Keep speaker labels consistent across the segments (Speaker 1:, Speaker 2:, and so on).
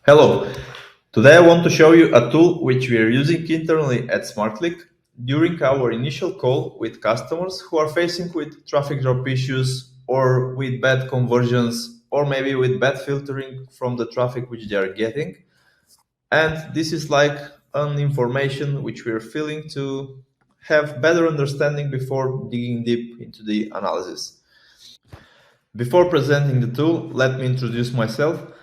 Speaker 1: Hello, today I want to show you a tool which we are using internally at SmartClick during our initial call with customers who are facing with traffic drop issues or with bad conversions or maybe with bad filtering from the traffic which they are getting. And this is like an information which we are filling to have better understanding before digging deep into the analysis. Before presenting the tool, let me introduce myself.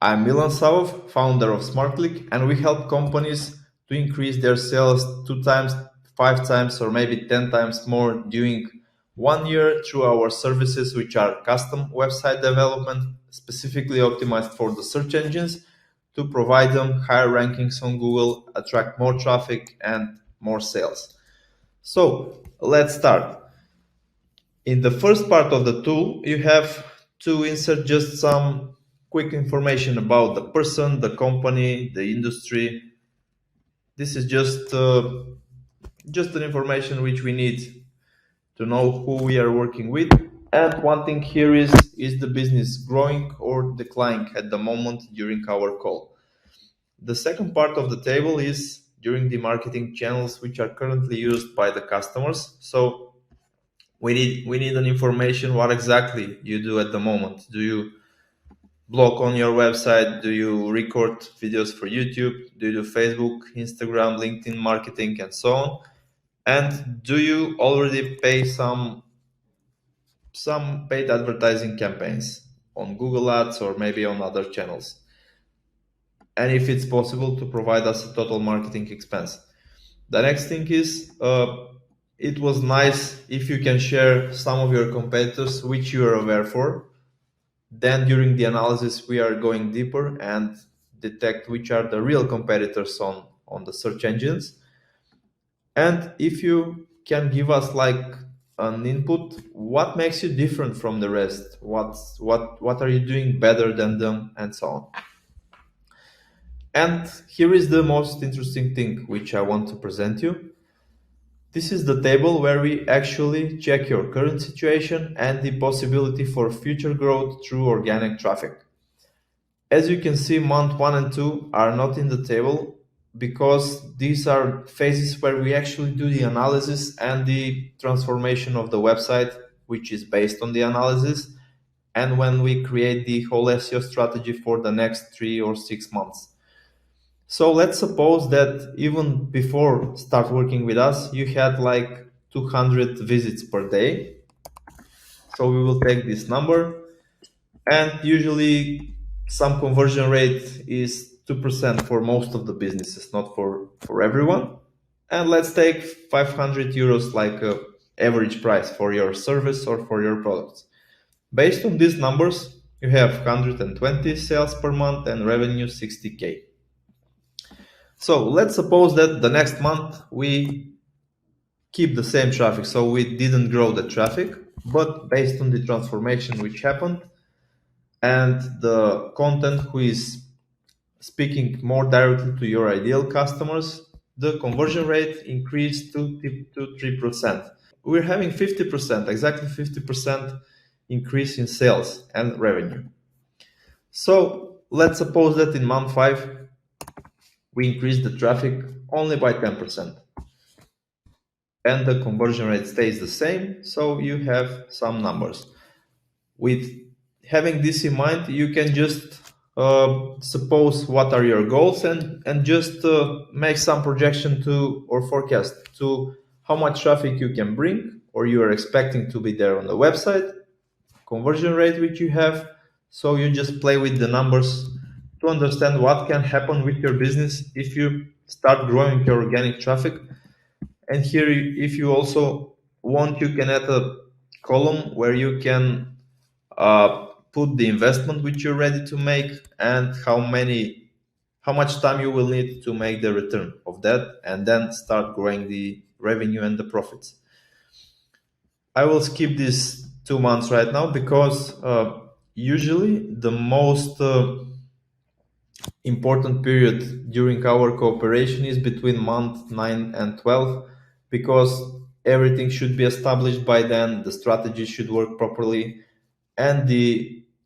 Speaker 1: I'm Milan, founder of SmartClick, and we help companies to increase their sales 2 times, 5 times, or maybe 10 times more during 1 year through our services, which are custom website development, specifically optimized for the search engines, to provide them higher rankings on Google, attract more traffic, and more sales. So let's start. In the first part of the tool, you have to insert just some quick information about the person, the company, the industry. This is just an information which we need to know who we are working with. And one thing here is the business growing or declining at the moment during our call. The second part of the table is during the marketing channels which are currently used by the customers. So we need an information what exactly you do at the moment. Do you blog on your website? Do you record videos for YouTube? Do you do Facebook, Instagram, LinkedIn marketing, and so on? And do you already pay some paid advertising campaigns on Google Ads or maybe on other channels? And if it's possible, to provide us a total marketing expense. The next thing is it was nice if you can share some of your competitors which you are aware for. Then during the analysis, we are going deeper and detect which are the real competitors on the search engines. And if you can give us like an input, what makes you different from the rest? What are you doing better than them, and so on. And here is the most interesting thing which I want to present you. This is the table where we actually check your current situation and the possibility for future growth through organic traffic. As you can see, month 1 and 2 are not in the table because these are phases where we actually do the analysis and the transformation of the website, which is based on the analysis, and when we create the whole SEO strategy for the next 3 or 6 months. So let's suppose that even before start working with us, you had like 200 visits per day. So we will take this number, and usually some conversion rate is 2% for most of the businesses, not for everyone. And let's take 500 euros like a average price for your service or for your products. Based on these numbers, you have 120 sales per month and revenue 60K. So let's suppose that the next month we keep the same traffic, so we didn't grow the traffic, but based on the transformation which happened and the content who is speaking more directly to your ideal customers, the conversion rate increased to 3%. We're having 50%, exactly 50% increase in sales and revenue. So let's suppose that in month 5, we increase the traffic only by 10%. And the conversion rate stays the same, so you have some numbers. With having this in mind, you can just suppose what are your goals and just make some projection to or forecast to how much traffic you can bring or you are expecting to be there on the website, conversion rate which you have. So you just play with the numbers to understand what can happen with your business if you start growing your organic traffic. And here, if you also want, you can add a column where you can put the investment which you're ready to make and how much time you will need to make the return of that, and then start growing the revenue and the profits. I will skip these 2 months right now because usually the most important period during our cooperation is between month 9 and 12, because everything should be established by then, the strategy should work properly, and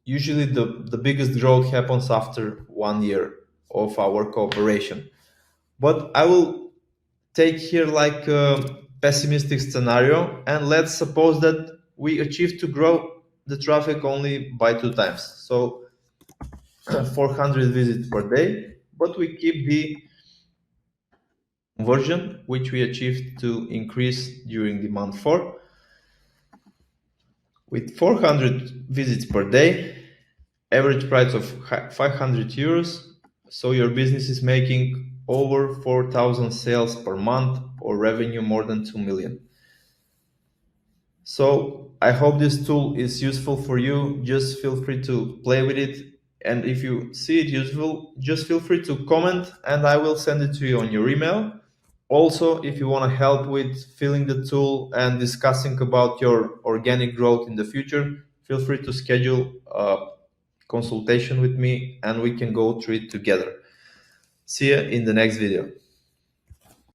Speaker 1: usually the biggest growth happens after 1 year. of our cooperation. But I will take here like a pessimistic scenario, and let's suppose that we achieve to grow the traffic only by 2 times, so 400 visits per day, but we keep the conversion which we achieved to increase during the month 4 with 400 visits per day, average price of 500 euros. So your business is making over 4,000 sales per month or revenue more than 2 million. So I hope this tool is useful for you. Just feel free to play with it. And if you see it useful, just feel free to comment and I will send it to you on your email. Also, if you want to help with filling the tool and discussing about your organic growth in the future, feel free to schedule a consultation with me and we can go through it together. See you in the next video.